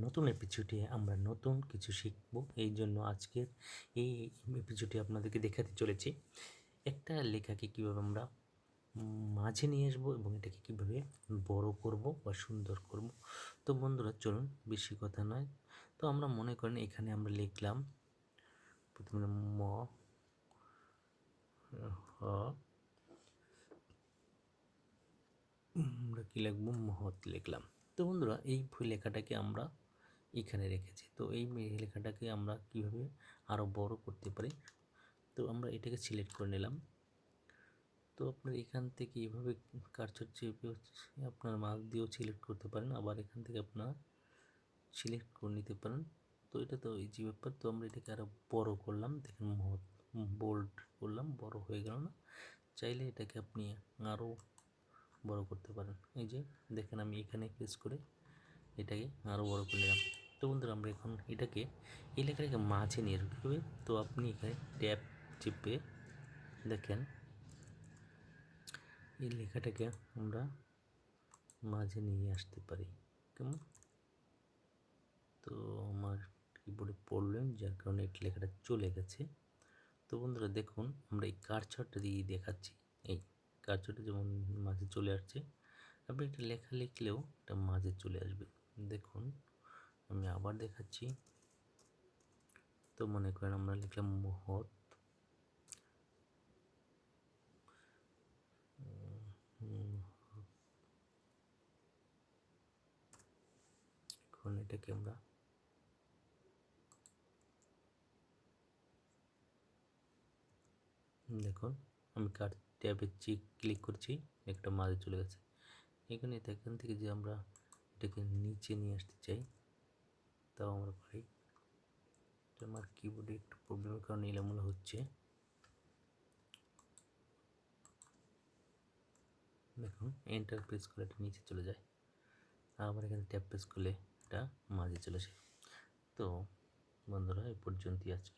নতুন এপিসোডে আমরা নতুন কিছু শিখব। এই জন্য আজকের এই এপিসোডে আপনাদেরকে দেখাতে চলেছি একটা লেখাকে কীভাবে আমরা মাঝে নিয়ে আসবো এবং এটাকে কীভাবে বড় করব বা সুন্দর করব। তো বন্ধুরা চলুন, বেশি কথা নয়, তো আমরা মনে করেন এখানে আমরা লিখলাম প্রথমে ম হ, আমরা কী লিখবো, মহৎ লিখলাম। তো বন্ধুরা এই লেখাটাকে আমরা এখানে রেখেছি। তো এই লেখাটাকে আমরা কিভাবে আরও বড় করতে পারি, তো আমরা এটাকে সিলেক্ট করে নিলাম। তো আপনার এখান থেকে এইভাবে কার্সর চেপে আপনার মাউস দিয়েও সিলেক্ট করতে পারেন, আবার এখান থেকে আপনার সিলেক্ট করে নিতে পারেন। তো এটা তো ইজি ব্যাপার। তো আমরা এটাকে আরও বড় করলাম, দেখেন বোল্ড করলাম, বড় হয়ে গেল না? চাইলে এটাকে আপনি আরও বড় করতে পারেন। এই যে দেখেন আমি এখানে প্রেস করে এটাকে আরও বড় করে নিলাম। তো বন্ধুরা আমরা এখন এটাকে এই লেখাটাকে মাঝে নিয়ে রাখতে হবে। তো আপনি এখানে ট্যাব চেপে দেখেন এই লেখাটাকে আমরা মাঝে নিয়ে আসতে পারি। কেমন? তো আমার কিবোর্ডে প্রবলেম, যার কারণে এই লেখাটা চলে গেছে। তো বন্ধুরা দেখুন, আমরা এই কার্সরটা দিয়ে দেখাচ্ছি। এই কার্সরটা যেমন মাঝে চলে আসছে, আপনি একটা লেখা লিখলেও এটা মাঝে চলে আসবে। দেখুন আমি আবার দেখাচ্ছি। তো মনে করেন আমরা লিখলাম মহৎ, এখন এটাকে আমরা দেখুন আমি ট্যাবে ক্লিক করছি, একটা মাঝে চলে গেছে। এখানে এখান থেকে যে আমরা এটাকে নিচে নিয়ে আসতে চাই, তাও আমরা পারি। আমার কিবোর্ডে একটু প্রবলেমের কারণে এলোমেলো হচ্ছে। দেখুন এন্টার প্রেস করলে এটা নিচে চলে যায়, আবার এখানে ট্যাব প্রেস করলে এটা মাঝে চলে আসে। তো বন্ধুরা এই পর্যন্তই আজকে।